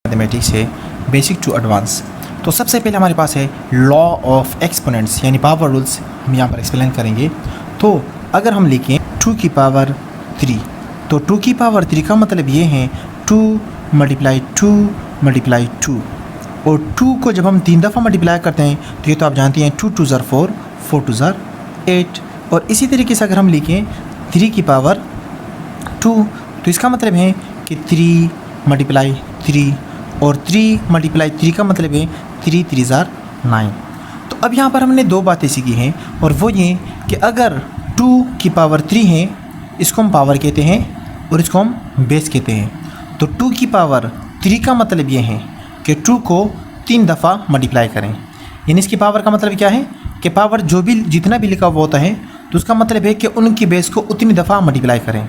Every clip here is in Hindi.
मैथमेटिक्स है बेसिक टू एडवांस। तो सबसे पहले हमारे पास है लॉ ऑफ एक्सपोनेंट्स यानी पावर रूल्स, हम यहाँ पर एक्सप्लेन करेंगे। तो अगर हम लिखें 2 की पावर 3, तो 2 की पावर 3 का मतलब ये है 2 मल्टीप्लाई 2 मल्टीप्लाई 2, और 2 को जब हम 3 दफ़ा मल्टीप्लाई करते हैं तो ये तो आप जानते हैं 2 2 ज़र 4, 4 2 ज़र 8। और इसी तरीके से अगर हम लिखें 3 की पावर 2, तो इसका मतलब है कि 3 मल्टीप्लाई 3, और 3 मल्टीप्लाई 3 का मतलब है 3 3 ज़र 9। तो अब यहाँ पर हमने दो बातें सीखी हैं, और वो ये कि अगर 2 की पावर 3 है, इसको हम पावर कहते हैं और इसको हम बेस कहते हैं। तो 2 की पावर 3 का मतलब ये है कि 2 को 3 दफ़ा मल्टीप्लाई करें, यानी इसकी पावर का मतलब क्या है कि पावर जो भी जितना भी लिखा हुआ होता है तो उसका मतलब है कि उनकी बेस को उतनी दफ़ा मल्टीप्लाई करें।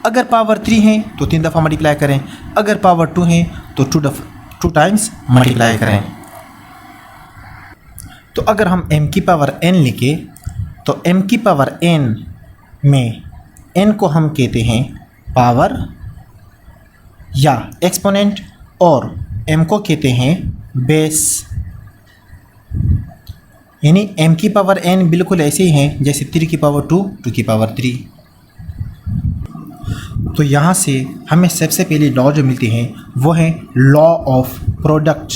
अगर पावर 3 है तो 3 दफ़ा मल्टीप्लाई करें, अगर पावर 2 है तो 2 टाइम्स मल्टीप्लाई करें। तो अगर हम m की पावर n लिखें तो m की पावर n में n को हम कहते हैं पावर या एक्सपोनेंट, और m को कहते हैं बेस। यानी m की पावर n बिल्कुल ऐसे ही है जैसे 3 की पावर 2, 2 की पावर 3। तो यहाँ से हमें सबसे पहले लॉ जो मिलती हैं वो है law of product.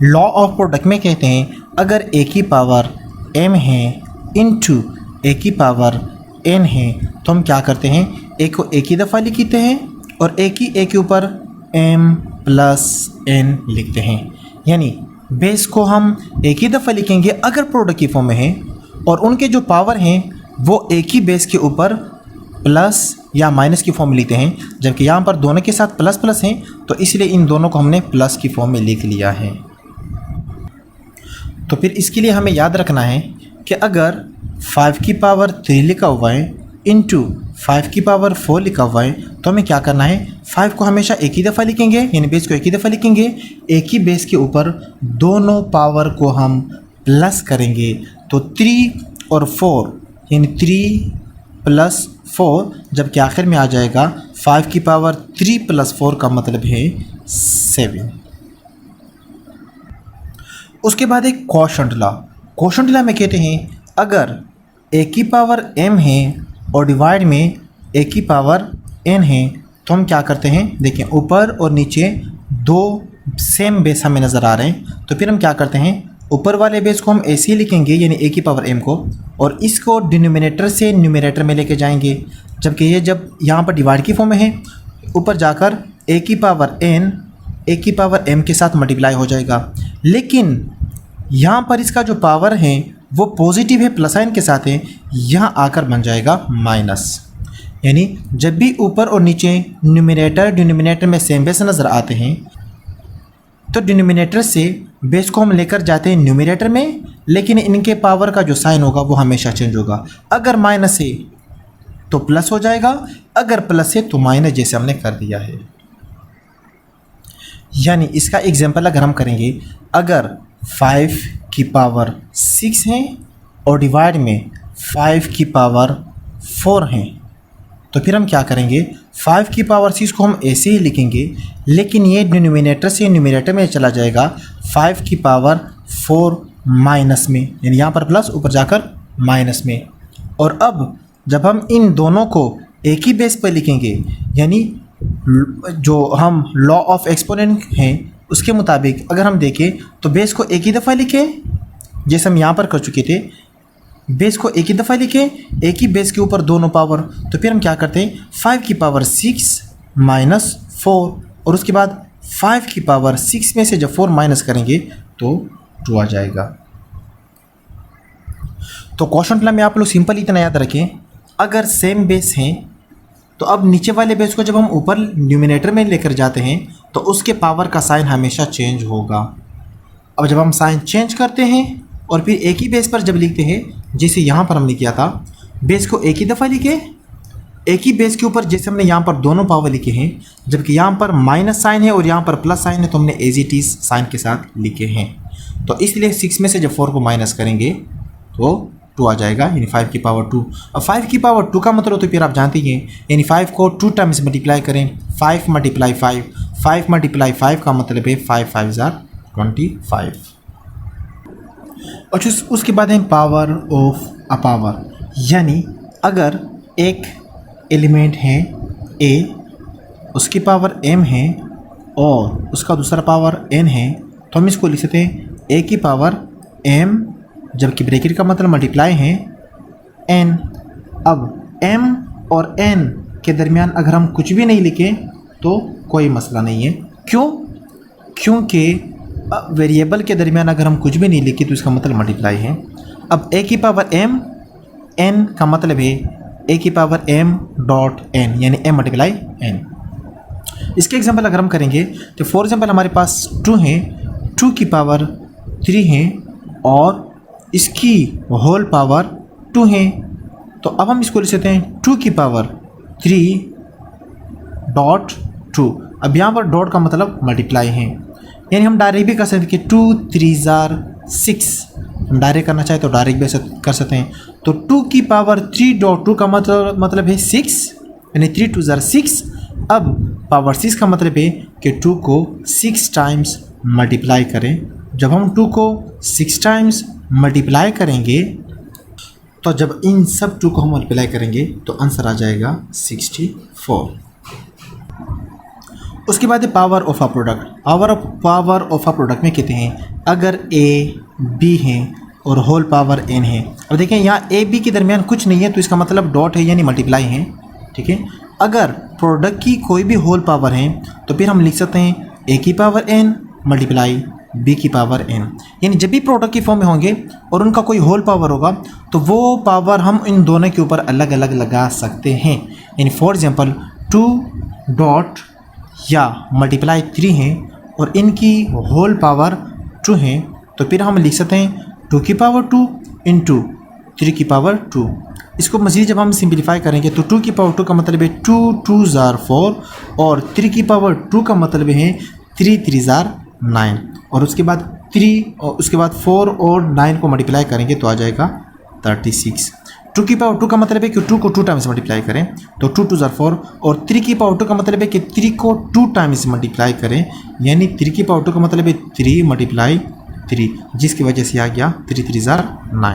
Law of product में कहते हैं अगर a की पावर m है इनटू a की पावर n है, तो हम क्या करते हैं a को एक ही दफ़ा लिखते हैं और a के ऊपर m प्लस n लिखते हैं। यानी बेस को हम एक ही दफ़ा लिखेंगे अगर प्रोडक्ट की फॉर्म में है, और उनके जो पावर हैं वो एक ही बेस के ऊपर प्लस या माइनस की फॉर्म में लिखते हैं, जबकि यहाँ पर दोनों के साथ प्लस प्लस हैं तो इसलिए इन दोनों को हमने प्लस की फॉर्म में लिख लिया है। तो फिर इसके लिए हमें याद रखना है कि अगर 5 की पावर 3 लिखा हुआ है इंटू 5 की पावर 4 लिखा हुआ है, तो हमें क्या करना है 5 को हमेशा एक ही दफ़ा लिखेंगे, यानी बेस को एक ही दफ़ा लिखेंगे, एक ही बेस के ऊपर दोनों पावर को हम प्लस करेंगे। तो 3 और 4 यानी 3 प्लस 4, जबकि आखिर में आ जाएगा 5 की पावर 3 प्लस 4 का मतलब है 7। उसके बाद एक क्वोशंट लॉ। क्वोशंट लॉ में कहते हैं अगर a की पावर m है और डिवाइड में a की पावर n है, तो हम क्या करते हैं, देखिए ऊपर और नीचे दो सेम बेस हमें नज़र आ रहे हैं, तो फिर हम क्या करते हैं ऊपर वाले बेस को हम ऐसे ही लिखेंगे यानी a की पावर m को, और इसको डिनोमिनेटर से न्यूमरेटर में लेके जाएंगे, जबकि ये जब यहाँ पर डिवाइड की फॉर्म में है ऊपर जाकर a की पावर n a की पावर m के साथ मल्टीप्लाई हो जाएगा। लेकिन यहाँ पर इसका जो पावर है वो पॉजिटिव है, प्लस साइन के साथ है, यहाँ आकर बन जाएगा माइनस। यानी जब भी ऊपर और नीचे न्यूमरेटर डिनोमिनेटर में सेम बेस नज़र आते हैं तो डिनोमिनेटर से बेस को हम लेकर जाते हैं न्यूमरेटर में, लेकिन इनके पावर का जो साइन होगा वो हमेशा चेंज होगा। अगर माइनस है तो प्लस हो जाएगा, अगर प्लस है तो माइनस, जैसे हमने कर दिया है। यानी इसका एग्जांपल अगर हम करेंगे, अगर 5 की पावर 6 है और डिवाइड में 5 की पावर 4 है, तो फिर हम क्या करेंगे 5 की पावर 6 को हम ऐसे ही लिखेंगे, लेकिन ये डिनोमिनेटर से न्यूमरेटर में चला जाएगा 5 की पावर 4 माइनस में, यानी यहाँ पर प्लस ऊपर जाकर माइनस में। और अब जब हम इन दोनों को एक ही बेस पर लिखेंगे, यानी जो हम लॉ ऑफ एक्सपोनेंट हैं उसके मुताबिक अगर हम देखें तो बेस को एक ही दफ़ा लिखें, जैसे हम यहाँ पर कर चुके थे, बेस को एक ही दफ़ा लिखें, एक ही बेस के ऊपर दोनों पावर। तो फिर हम क्या करते हैं 5 की पावर 6 माइनस 4, और उसके बाद 5 की पावर 6 में से जब 4 माइनस करेंगे तो 2 आ जाएगा। तो क्वोशंट लॉ में आप लोग सिंपल इतना याद रखें, अगर सेम बेस हैं तो अब नीचे वाले बेस को जब हम ऊपर न्यूमरेटर में लेकर जाते हैं तो उसके पावर का साइन हमेशा चेंज होगा। अब जब हम साइन चेंज करते हैं और फिर एक ही बेस पर जब लिखते हैं, जैसे यहाँ पर हमने किया था, बेस को एक ही दफ़ा लिखे, एक ही बेस के ऊपर जैसे हमने यहाँ पर दोनों पावर लिखे हैं, जबकि यहाँ पर माइनस साइन है और यहाँ पर प्लस साइन है, तो हमने एज इट इज़ साइन के साथ लिखे हैं। तो इसलिए 6 में से जब 4 को माइनस करेंगे तो 2 आ जाएगा, यानी 5 की पावर 2। अब 5 की पावर 2 का मतलब तो फिर आप जानते ही हैं, यानी 5 को 2 टाइम्स मल्टीप्लाई करें, 5 मल्टीप्लाई 5, 5 मल्टीप्लाई 5 का मतलब है 5 5 जार 25। और उसके बाद है पावर ऑफ अ पावर, यानी अगर एक एलिमेंट है a, उसकी पावर m है और उसका दूसरा पावर n है, तो हम इसको लिख सकते हैं a की पावर m, जबकि ब्रैकेट का मतलब मल्टीप्लाई है n। अब m और n के दरमियान अगर हम कुछ भी नहीं लिखें तो कोई मसला नहीं है। क्यों? क्योंकि वेरिएबल के दरमियान अगर हम कुछ भी नहीं लिखे तो इसका मतलब मल्टीप्लाई है। अब a की पावर m, n का मतलब है a की पावर m डॉट n, यानी m मल्टीप्लाई n। इसके एग्जांपल अगर हम करेंगे तो फॉर एग्जांपल हमारे पास 2 है, 2 की पावर 3 है और इसकी होल पावर 2 है। तो अब हम इसको लिख सकते हैं 2 की पावर 3 डॉट 2। अब यहाँ पर डॉट का मतलब मल्टीप्लाई है, यानी हम डायरेक्ट भी कर सकते हैं कि 2 3 जार 6, हम डायरेक्ट करना चाहें तो डायरेक्ट भी कर सकते हैं। तो 2 की पावर 3 डॉट 2 का मतलब है 6, यानी 3 2 जार 6। अब पावर 6 का मतलब है कि 2 को 6 टाइम्स मल्टीप्लाई करें। जब हम 2 को 6 टाइम्स मल्टीप्लाई करेंगे, तो जब इन सब 2 को हम मल्टीप्लाई करेंगे तो आंसर आ जाएगा 64। उसके बाद है power of a product. Power of a product में कहते हैं अगर a b है और होल पावर n है। अब देखें यहाँ a b के दरमियान कुछ नहीं है तो इसका मतलब डॉट है, यानी मल्टीप्लाई है, ठीक है। अगर प्रोडक्ट की कोई भी होल पावर है तो फिर हम लिख सकते हैं a की पावर n मल्टीप्लाई b की पावर n, यानी जब भी प्रोडक्ट की फॉर्म में होंगे और उनका कोई होल पावर होगा तो वो पावर हम इन दोनों के ऊपर अलग अलग लगा सकते हैं। यानी फॉर एग्जांपल 2 डॉट या मल्टीप्लाई 3 है और इनकी होल पावर 2 है, तो फिर हम लिख सकते हैं 2 की पावर 2 इंटू 3 की पावर 2। इसको मज़ीद जब हम सिंप्लीफाई करेंगे तो 2 की पावर 2 का मतलब है 2 2 जार 4 और 3 की पावर 2 का मतलब है 3 3 जार 9, और उसके बाद 3 और उसके बाद 4 और 9 को मल्टीप्लाई करेंगे तो आ जाएगा 36। 2 की पावर 2 का मतलब है कि 2 को 2 टाइम्स मल्टीप्लाई करें तो 2 2 जार 4, और 3 की पावर 2 का मतलब है कि 3 को 2 टाइम्स मल्टीप्लाई करें, यानी 3 की पावर 2 का मतलब है 3 मल्टीप्लाई 3, जिसकी वजह से आ गया 3 3 जार 9।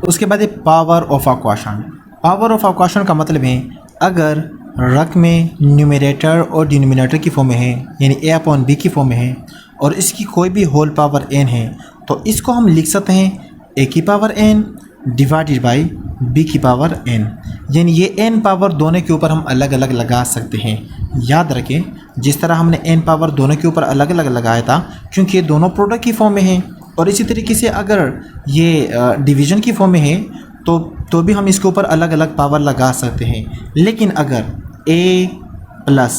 उसके बाद है power of a question. Power of a question का मतलब है अगर रकम में न्यूमरेटर और डिनोमिनेटर की फॉर्म में है, यानी a अपॉन b की फॉर्म में है और इसकी कोई भी होल पावर n है, तो इसको हम लिख सकते हैं a की power n divided by b की पावर n, यानी ये n पावर दोनों के ऊपर हम अलग अलग लगा सकते हैं। याद रखें जिस तरह हमने n पावर दोनों के ऊपर अलग अलग लगाया था, क्योंकि ये दोनों प्रोडक्ट की फॉर्म में हैं, और इसी तरीके से अगर ये डिवीज़न की फॉर्म में है तो भी हम इसके ऊपर अलग अलग पावर लगा सकते हैं। लेकिन अगर a प्लस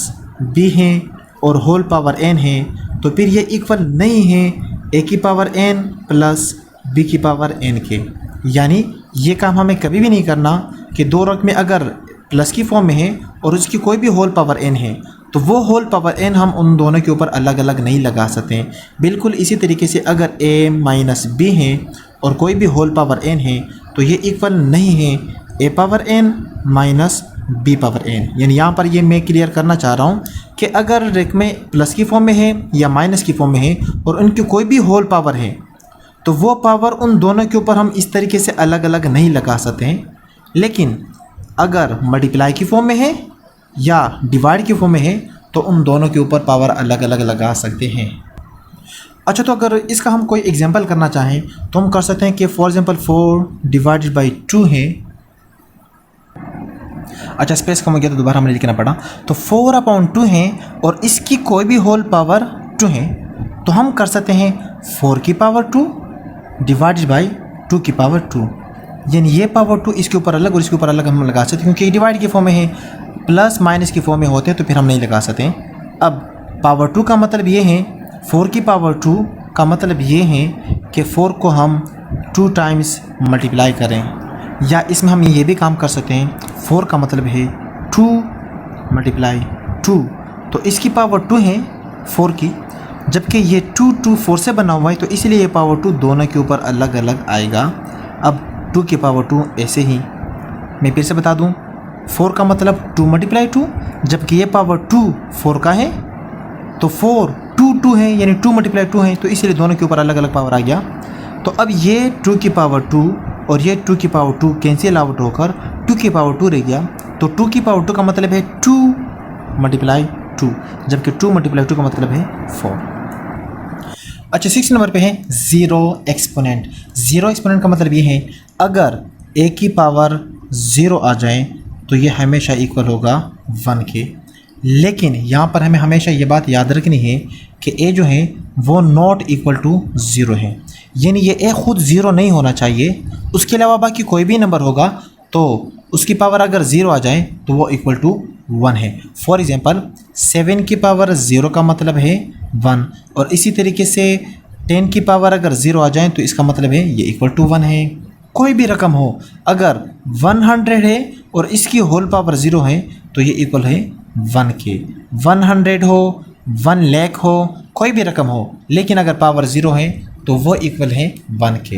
b है और होल पावर n है तो फिर ये इक्वल नहीं है a की पावर n प्लस b की पावर n के, यानी ये काम हमें कभी भी नहीं करना कि दो रकम में अगर प्लस की फॉर्म में है और उसकी कोई भी होल पावर n है तो वो होल पावर n हम उन दोनों के ऊपर अलग अलग नहीं लगा सकते हैं। बिल्कुल इसी तरीके से अगर a माइनस b है और कोई भी होल पावर n है तो ये इक्वल नहीं है a power n minus b power n, यानी यहाँ पर ये मैं क्लियर करना चाह रहा हूँ कि अगर रेक में प्लस की फॉर्म में है या माइनस की फॉर्म में है और उनकी कोई भी होल पावर है तो वो पावर उन दोनों के ऊपर हम इस तरीके से अलग अलग नहीं लगा सकते हैं। लेकिन अगर मल्टीप्लाई की फॉर्म में है या डिवाइड की फॉर्म में है तो उन दोनों के ऊपर पावर अलग अलग लगा सकते हैं। अच्छा, तो अगर इसका हम कोई एग्जांपल करना चाहें तो हम कर सकते हैं कि फॉर एग्जांपल 4 डिवाइडेड बाई 2 है। अच्छा, स्पेस कम हो गया तो दोबारा हमें लिखना पड़ा। तो 4 अपॉन 2 है और इसकी कोई भी होल पावर 2 है, तो हम कर सकते हैं 4 की पावर 2 डिवाइडेड बाई 2 की पावर 2, यानी ये पावर 2 इसके ऊपर अलग और इसके ऊपर अलग हम लगा सकते हैं, क्योंकि डिवाइड की फॉर्म में है, प्लस माइनस की फॉर्म में होते हैं तो फिर हम नहीं लगा सकते। अब पावर 2 का मतलब ये है, 4 की पावर 2 का मतलब ये है कि 4 को हम 2 टाइम्स मल्टीप्लाई करें, या इसमें हम ये भी काम कर सकते हैं 4 का मतलब है 2 मल्टीप्लाई 2, तो इसकी पावर 2 है 4 की, जबकि ये 2 2 4 से बना हुआ है तो इसलिए ये पावर 2 दोनों के ऊपर अलग अलग आएगा। अब 2 की पावर 2 ऐसे ही मैं फिर से बता दूं, 4 का मतलब 2 मल्टीप्लाई 2, जबकि ये पावर 2 4 का है, तो 4 2 है, यानी 2 मल्टीप्लाई 2 है, तो इसलिए दोनों के ऊपर अलग अलग पावर आ गया। तो अब ये 2 की पावर 2 और ये 2 की पावर 2 कैंसिल आउट होकर 2 की पावर 2 रह गया। तो 2 की पावर 2 का मतलब है 2 मल्टीप्लाई 2, जबकि 2 मल्टीप्लाई 2 का मतलब है 4। अच्छा, 6 नंबर पे है ज़ीरो एक्सपोनेंट। ज़ीरो एक्सपोनेंट का मतलब ये है अगर a की पावर 0 आ जाए तो ये हमेशा इक्वल होगा 1 के। लेकिन यहाँ पर हमें हमेशा ये बात याद रखनी है कि a जो है वो नॉट इक्वल टू 0 है, यानी ये a खुद 0 नहीं होना चाहिए, उसके अलावा बाकी कोई भी नंबर होगा तो उसकी पावर अगर 0 आ जाए तो वो इक्वल टू 1 है। फॉर एग्ज़ाम्पल 7 की पावर 0 का मतलब है 1, और इसी तरीके से 10 की पावर अगर 0 आ जाए तो इसका मतलब है ये इक्वल टू 1 है। कोई भी रकम हो अगर 100 है और इसकी होल पावर 0 है तो ये इक्वल है 1 के। 100 हो, 1 लाख हो, कोई भी रकम हो, लेकिन अगर पावर 0 है तो वो इक्वल है 1 के।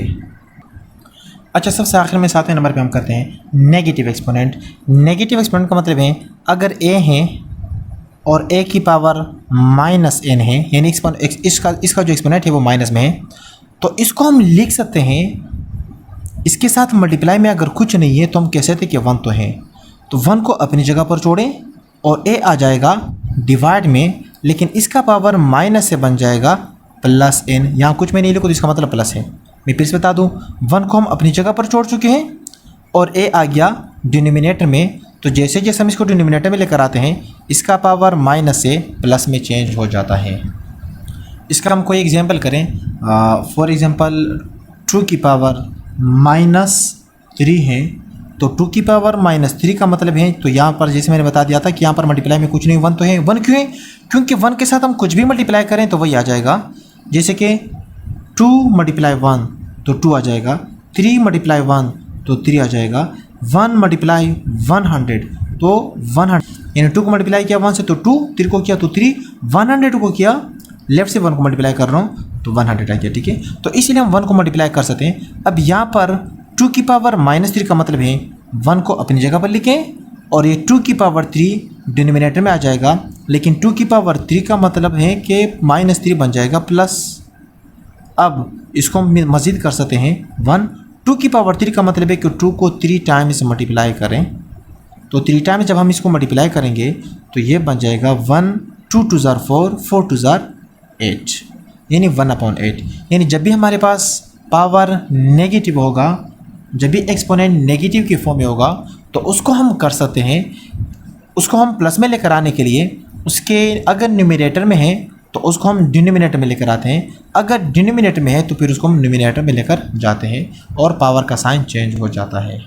अच्छा, सबसे आखिर में 7वें नंबर पे हम करते हैं नेगेटिव एक्सपोनेंट। नेगेटिव एक्सपोनेंट का मतलब है अगर a है और a की पावर -n है, यानी इसका जो एक्सपोनेंट है वो माइनस में है, तो इसको हम लिख सकते हैं, इसके साथ मल्टीप्लाई में अगर कुछ नहीं है तो हम कह सकते हैं कि 1 तो है, तो 1 को अपनी जगह पर छोड़ें और a आ जाएगा डिवाइड में, लेकिन इसका पावर माइनस से बन जाएगा +n। यहाँ कुछ में नहीं लिखो तो इसका मतलब प्लस है। मैं फिर से बता दूँ, 1 को हम अपनी जगह पर छोड़ चुके हैं और a आ गया डिनोमिनेटर में, तो जैसे जैसे हम इसको डिनोमिनेटर में लेकर आते हैं इसका पावर माइनस से प्लस में चेंज हो जाता है। इसका हम कोई एग्जांपल करें, फॉर एग्जांपल 2 की पावर -3 है, तो 2 की पावर -3 का मतलब है, तो यहाँ पर जैसे मैंने बता दिया था कि यहाँ पर मल्टीप्लाई में कुछ नहीं, 1 तो है। 1 क्यों है? क्योंकि 1 के साथ हम कुछ भी मल्टीप्लाई करें तो वही आ जाएगा। जैसे कि 2 मल्टीप्लाई 1 तो 2 आ जाएगा, 3 मल्टीप्लाई 1 तो 3 आ जाएगा, 1 मल्टीप्लाई 100 तो 100, यानी 2 को मल्टीप्लाई किया 1 से तो 2, 3 को किया तो 3, 100 को किया, लेफ्ट से 1 को मल्टीप्लाई कर रहा हूँ तो 100 आ गया, ठीक है। तो इसीलिए हम 1 को मल्टीप्लाई कर सकते हैं। अब यहाँ पर 2 की पावर -3 का मतलब है 1 को अपनी जगह पर लिखें और ये 2 की पावर 3 डिनोमिनेटर में आ जाएगा, लेकिन 2 की पावर 3 का मतलब है कि -3 बन जाएगा प्लस। अब इसको हम मज़ीद कर सकते हैं 1, 2 की पावर 3 का मतलब है कि 2 को 3 टाइम्स मल्टीप्लाई करें, तो 3 टाइम्स जब हम इसको मल्टीप्लाई करेंगे तो ये बन जाएगा 1, 2 2 ज़ार 4, 4 2 ज़ार 8, यानी 1/8। यानी जब भी हमारे पास पावर नेगेटिव होगा, जब भी एक्सपोनेंट नेगेटिव की फॉर्म में होगा तो उसको हम कर सकते हैं, उसको हम प्लस में लेकर आने के लिए उसके अगर न्यूमरेटर में है तो उसको हम डिनोमिनेटर में लेकर आते हैं, अगर डिनोमिनेटर में है तो फिर उसको हम न्यूमरेटर में लेकर जाते हैं और पावर का साइन चेंज हो जाता है।